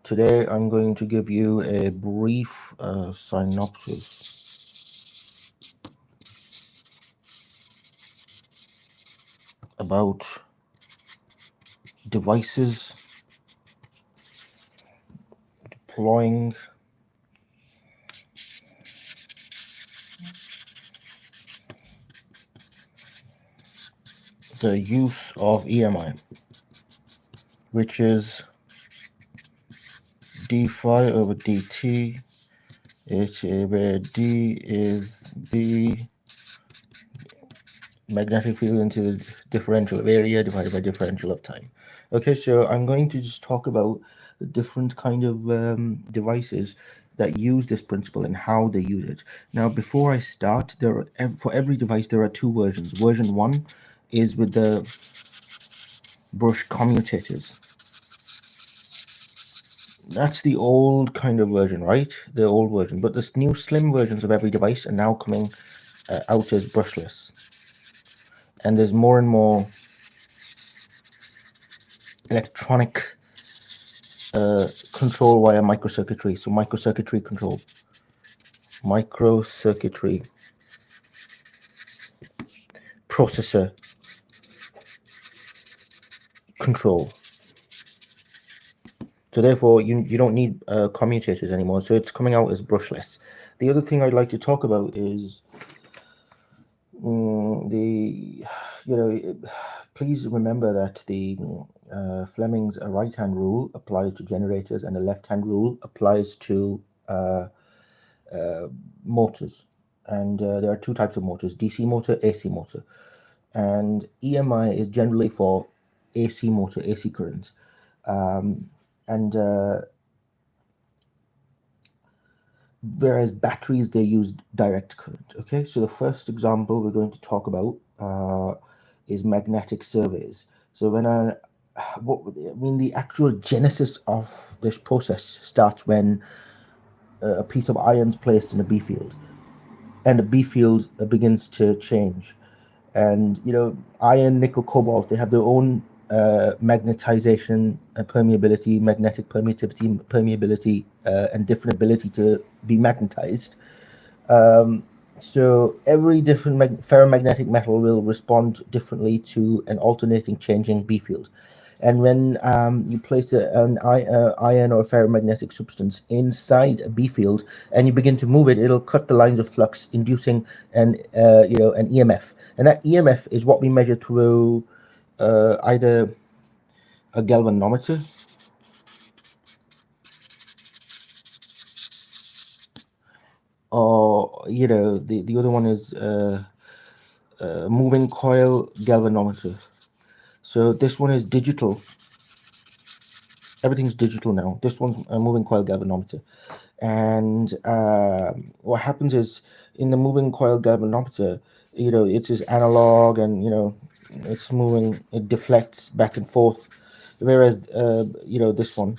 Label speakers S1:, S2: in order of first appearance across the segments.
S1: Today I'm going to give you a brief synopsis about devices deploying the use of EMI, which is d phi over dt, where d is the magnetic field into the differential of area divided by differential of time. Okay, so I'm going to just talk about the different kind of devices that use this principle and how they use it. Now, before I start, for every device there are two versions. Version 1 is with the brush commutators. That's the old kind of version, right? The old version. But this new slim versions of every device are now coming out as brushless. And there's more and more electronic control via microcircuitry. So microcircuitry control. Microcircuitry. Processor control. So therefore, you don't need commutators anymore. So it's coming out as brushless. The other thing I'd like to talk about is please remember that the Fleming's right-hand rule applies to generators and the left-hand rule applies to motors. And there are two types of motors, DC motor, AC motor. And EMI is generally for AC motor, AC currents. Whereas batteries, they use direct current. Okay, so the first example we're going to talk about is magnetic surveys. So the actual genesis of this process starts when a piece of iron is placed in a B field, and the B field begins to change. And iron, nickel, cobalt, they have their own magnetization, permeability, magnetic permittivity, permeability, and different ability to be magnetized. So every different ferromagnetic metal will respond differently to an alternating changing B field. And when you place an iron or ferromagnetic substance inside a B field and you begin to move it, it'll cut the lines of flux, inducing an EMF. And that EMF is what we measure through either a galvanometer, or the other one is moving coil galvanometer. So this one is digital. Everything's digital now. This one's a moving coil galvanometer. And what happens is, in the moving coil galvanometer, it's just analog, and it's moving, it deflects back and forth. Whereas this one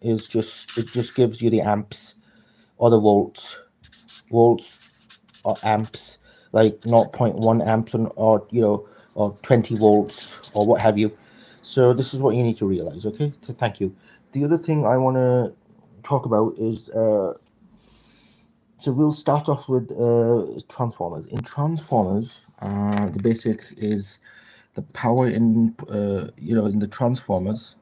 S1: is just gives you the amps or the volts or amps, like 0.1 amps or 20 volts or what have you. So this is what you need to realize. Okay, so thank you. The other thing I want to talk about is so we'll start off with transformers. In transformers, the basic is the power in in the transformers.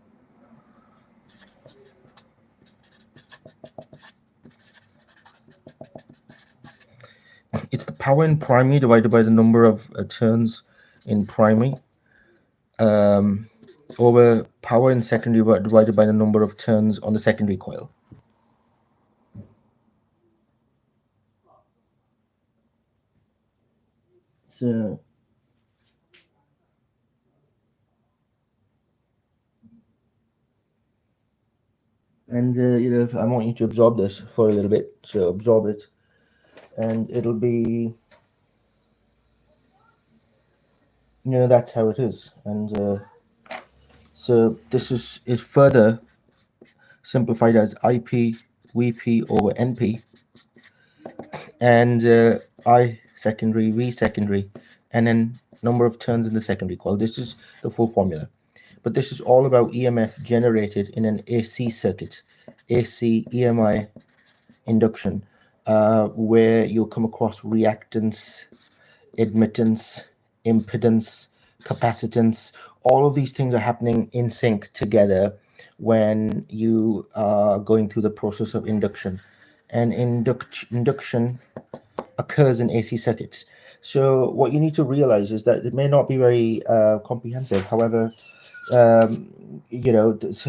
S1: It's the power in primary divided by the number of turns in primary over power in secondary divided by the number of turns on the secondary coil. So and I want you to absorb this for a little bit. So absorb it, and it'll be that's how it is. And so this is further simplified as IP VP over NP, and I secondary, V secondary, and then number of turns in the secondary coil. This is the full formula. but this is all about EMF generated in an AC circuit, AC EMI induction, where you'll come across reactance, admittance, impedance, capacitance. All of these things are happening in sync together when you are going through the process of induction. And induction occurs in AC circuits. So what you need to realize is that it may not be very comprehensive. However, this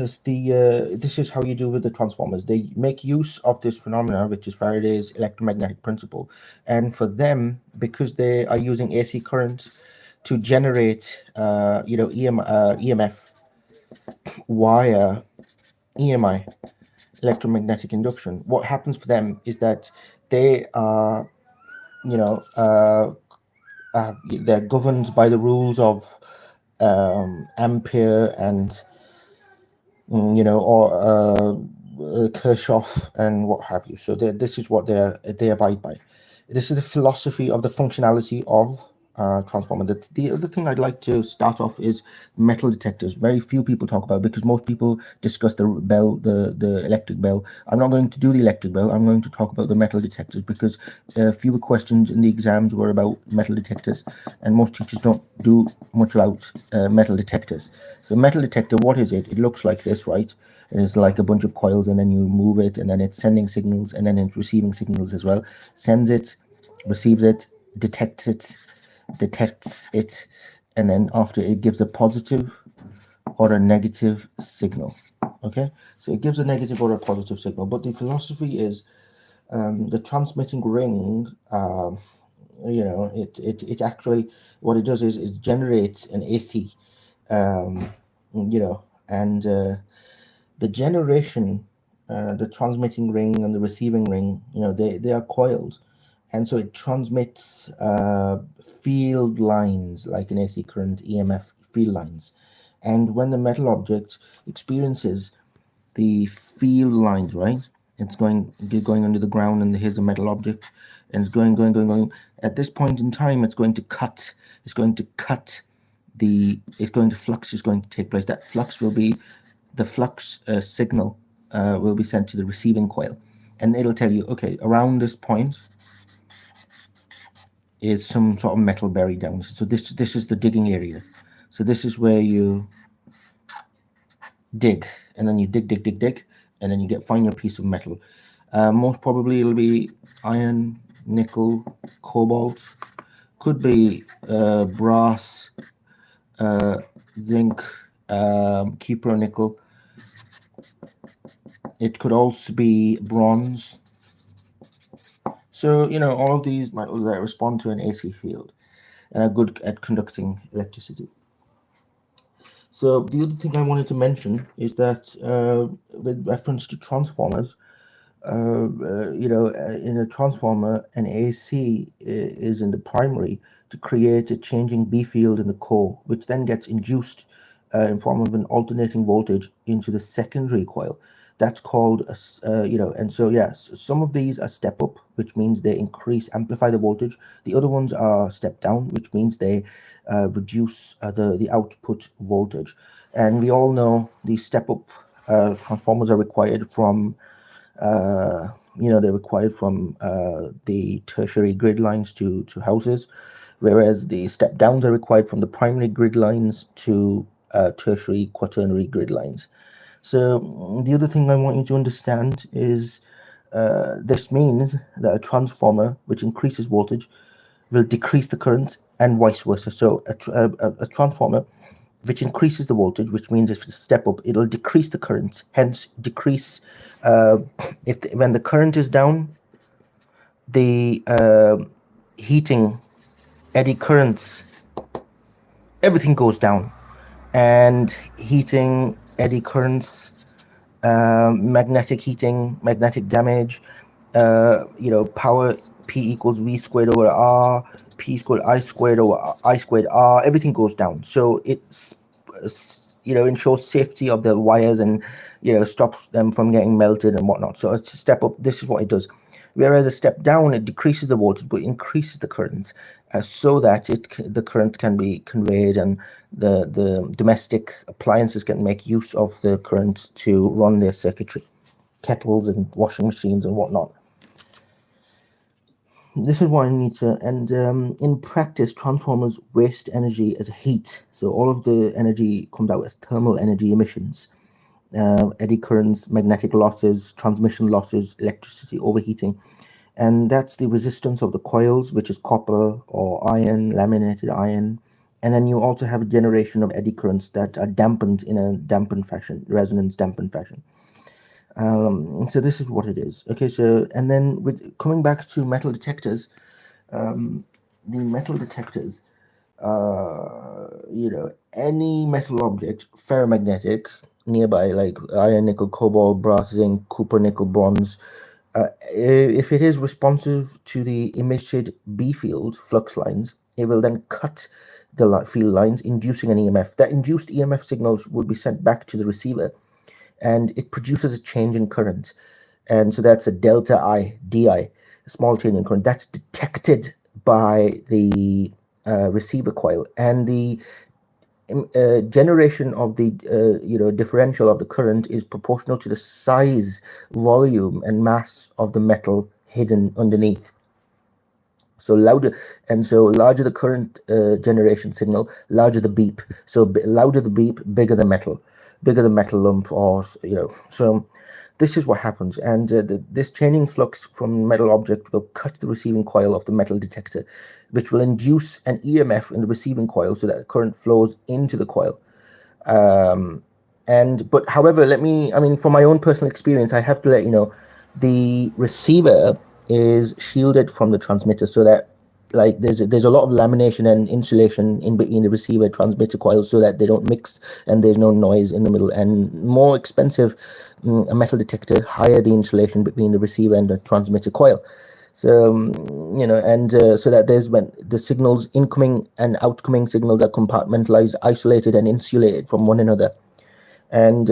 S1: is how you do with the transformers. They make use of this phenomena, which is Faraday's electromagnetic principle, and for them, because they are using AC currents to generate EMF via EMI, electromagnetic induction, what happens for them is that they are they're governed by the rules of Ampere and Kirchhoff and what have you. So this is what they abide by. This is the philosophy of the functionality of transformer. The other thing I'd like to start off is metal detectors. Very few people talk about it because most people discuss the bell, the electric bell. I'm not going to do the electric bell. I'm going to talk about the metal detectors because fewer questions in the exams were about metal detectors, and most teachers don't do much about metal detectors. So metal detector, what is it? It looks like this, right? It's like a bunch of coils, and then you move it, and then it's sending signals, and then it's receiving signals as well. Sends it, receives it, detects it, and then after it gives a positive or a negative signal. Okay, so it gives a negative or a positive signal. But the philosophy is the transmitting ring. It actually, what it does is it generates an AC. And the generation, the transmitting ring and the receiving ring, they are coiled, and so it transmits field lines like an AC current, EMF field lines. And when the metal object experiences the field lines, right, it's going under the ground, and here's a metal object, and it's going. At this point in time, it's going to cut. It's going to cut flux is going to take place. That flux will be the flux signal will be sent to the receiving coil, and it'll tell you, okay, around this point is some sort of metal buried down. So this is the digging area. So this is where you dig, and then you dig, and then you find your piece of metal. Most probably it'll be iron, nickel, cobalt, could be brass, zinc, cupronickel. It could also be bronze. So, all of these metals that respond to an AC field and are good at conducting electricity. So the other thing I wanted to mention is that with reference to transformers, in a transformer, an AC is in the primary to create a changing B field in the core, which then gets induced in form of an alternating voltage into the secondary coil. That's called and so yes, some of these are step up, which means they amplify the voltage. The other ones are step down, which means they reduce the output voltage. And we all know these step up transformers are required from they're required from the tertiary grid lines to houses, whereas the step downs are required from the primary grid lines to tertiary quaternary grid lines. So the other thing I want you to understand is this means that a transformer which increases voltage will decrease the current, and vice versa. So a transformer which increases the voltage, which means if it's a step up, it'll decrease the current, hence decrease when the current is down, the heating, eddy currents, everything goes down, and heating, eddy currents, magnetic heating, magnetic damage, power, P equals V squared over R, P equals I squared over I squared R, everything goes down. So it's ensures safety of the wires, and stops them from getting melted and whatnot. So it's a step up. This is what it does. Whereas a step down, it decreases the voltage but increases the currents, so that the current can be conveyed, and the domestic appliances can make use of the current to run their circuitry, kettles and washing machines and whatnot. This is why I need to, and in practice, transformers waste energy as heat. So all of the energy comes out as thermal energy emissions, eddy currents, magnetic losses, transmission losses, electricity overheating. And that's the resistance of the coils, which is copper or iron, laminated iron. And then you also have a generation of eddy currents that are dampened in a dampened fashion, resonance dampened fashion. So this is what it is. Okay, so, and then with coming back to metal detectors, the metal detectors, any metal object, ferromagnetic, nearby, like iron, nickel, cobalt, brass, zinc, copper, nickel, bronze, if it is responsive to the emitted B field flux lines, it will then cut the field lines, inducing an EMF. That induced EMF signals would be sent back to the receiver, and it produces a change in current. And so that's a delta I, DI, a small change in current. That's detected by the receiver coil, and the generation of the differential of the current is proportional to the size, volume, and mass of the metal hidden underneath. So larger the current generation signal, larger the beep. So louder the beep, bigger the metal lump, or so. This is what happens, and this changing flux from metal object will cut the receiving coil of the metal detector, which will induce an EMF in the receiving coil, so that the current flows into the coil. But however, from my own personal experience, I have to let you know, the receiver is shielded from the transmitter, so that, like, there's a lot of lamination and insulation in between the receiver transmitter coils, so that they don't mix and there's no noise in the middle. And more expensive a metal detector, higher the insulation between the receiver and the transmitter coil. So so that there's, when the signals, incoming and outgoing signals, are compartmentalized, isolated, and insulated from one another. And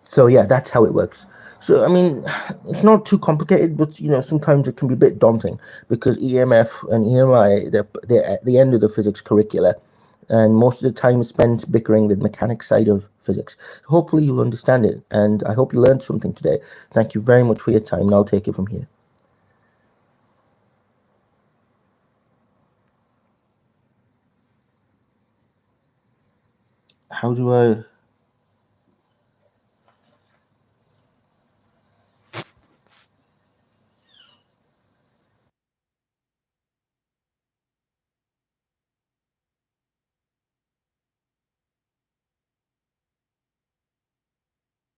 S1: so yeah, that's how it works. So it's not too complicated, but sometimes it can be a bit daunting, because EMF and EMI, they're at the end of the physics curricula, and most of the time is spent bickering with mechanics side of physics. Hopefully you'll understand it, and I hope you learned something today. Thank you very much for your time, and I'll take it from here. How do I